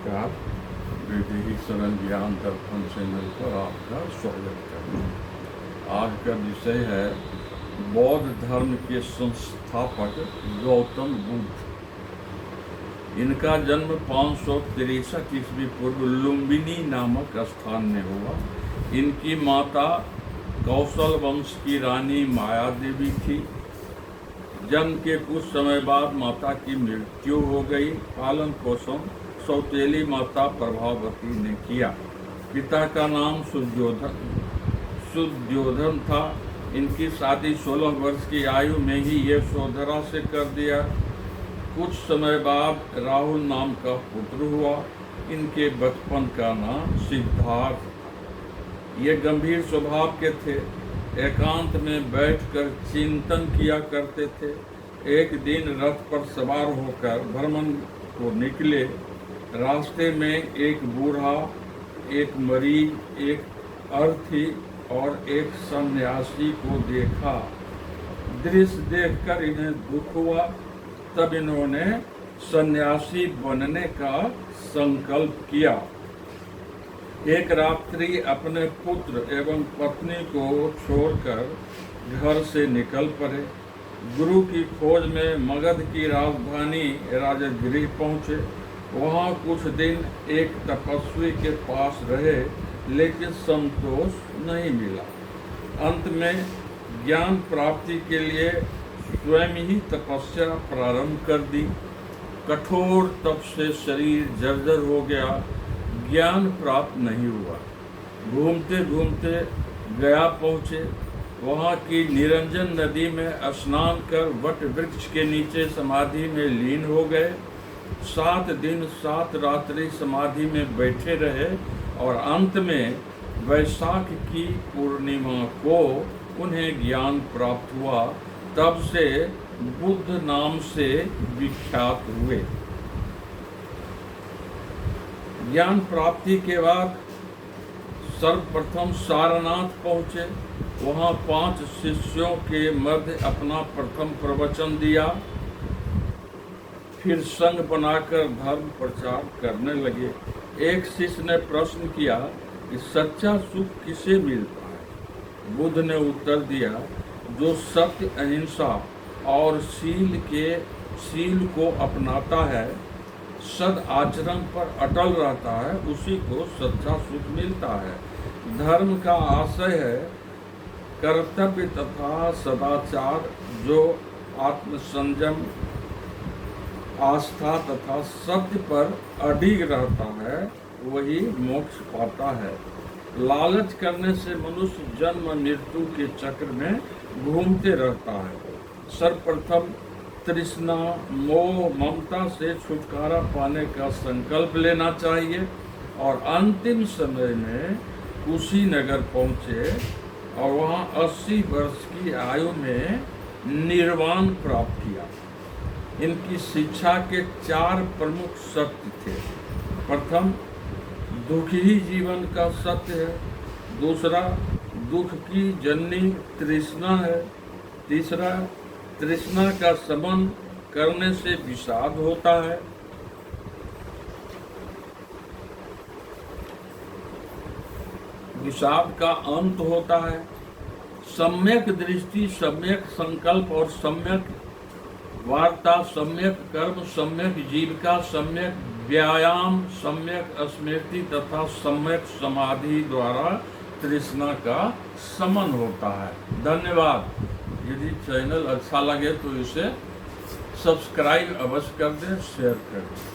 नमस्कार। विधि सरल ज्ञान दर्पण चैनल पर आपका स्वागत करते हैं। आज का विषय है बौद्ध धर्म के संस्थापक गौतम बुद्ध। इनका जन्म 563 ईस्वी पूर्व लुम्बिनी नामक स्थान में हुआ। इनकी माता कौशल वंश की रानी माया देवी थी। जन्म के कुछ समय बाद माता की मृत्यु हो गई। पालन पोषण सौतेली माता प्रभावती ने किया। पिता का नाम सुद्योधन था। इनकी शादी 16 वर्ष की आयु में ही यशोधरा से कर दिया। कुछ समय बाद राहुल नाम का पुत्र हुआ। इनके बचपन का नाम सिद्धार्थ। ये गंभीर स्वभाव के थे। एकांत में बैठकर चिंतन किया करते थे। एक दिन रथ पर सवार होकर भ्रमण को निकले। रास्ते में एक बूढ़ा, एक मरीज, एक अर्थी और एक सन्यासी को देखा। दृश्य देखकर इन्हें दुख हुआ। तब इन्होंने सन्यासी बनने का संकल्प किया। एक रात्रि अपने पुत्र एवं पत्नी को छोड़कर घर से निकल पड़े। गुरु की खोज में मगध की राजधानी राजगृह पहुँचे। वहाँ कुछ दिन एक तपस्वी के पास रहे, लेकिन संतोष नहीं मिला। अंत में ज्ञान प्राप्ति के लिए स्वयं ही तपस्या प्रारंभ कर दी। कठोर तप से शरीर जर्जर हो गया। ज्ञान प्राप्त नहीं हुआ। घूमते घूमते गया पहुँचे। वहाँ की निरंजन नदी में स्नान कर वट वृक्ष के नीचे समाधि में लीन हो गए। 7 दिन 7 रात्रि समाधि में बैठे रहे और अंत में वैशाख की पूर्णिमा को उन्हें ज्ञान प्राप्त हुआ। तब से बुद्ध नाम से विख्यात हुए। ज्ञान प्राप्ति के बाद सर्वप्रथम सारनाथ पहुँचे। वहाँ 5 शिष्यों के मध्य अपना प्रथम प्रवचन दिया। फिर संघ बनाकर धर्म प्रचार करने लगे। एक शिष्य ने प्रश्न किया कि सच्चा सुख किसे मिलता है? बुद्ध ने उत्तर दिया, जो सत्य, अहिंसा और शील को अपनाता है, सद आचरण पर अटल रहता है, उसी को सच्चा सुख मिलता है। धर्म का आशय है कर्तव्य तथा सदाचार। जो आत्मसंयम, आस्था तथा सत्य पर अडिग रहता है, वही मोक्ष पाता है। लालच करने से मनुष्य जन्म मृत्यु के चक्र में घूमते रहता है। सर्वप्रथम तृष्णा, मोह, ममता से छुटकारा पाने का संकल्प लेना चाहिए और अंतिम समय में कुशीनगर पहुँचे और वहाँ 80 वर्ष की आयु में निर्वाण प्राप्त किया। इनकी शिक्षा के 4 प्रमुख सत्य थे। प्रथम, दुख ही जीवन का सत्य है। दूसरा, दुख की जननी तृष्णा है। तीसरा, तृष्णा का शमन करने से विषाद होता है। विषाद का अंत होता है। सम्यक दृष्टि, सम्यक संकल्प और सम्यक वार्ता, सम्यक कर्म, सम्यक जीविका, सम्यक व्यायाम, सम्यक स्मृति तथा सम्यक समाधि द्वारा तृष्णा का शमन होता है। धन्यवाद। यदि चैनल अच्छा लगे तो इसे सब्सक्राइब अवश्य कर दें, शेयर कर दें।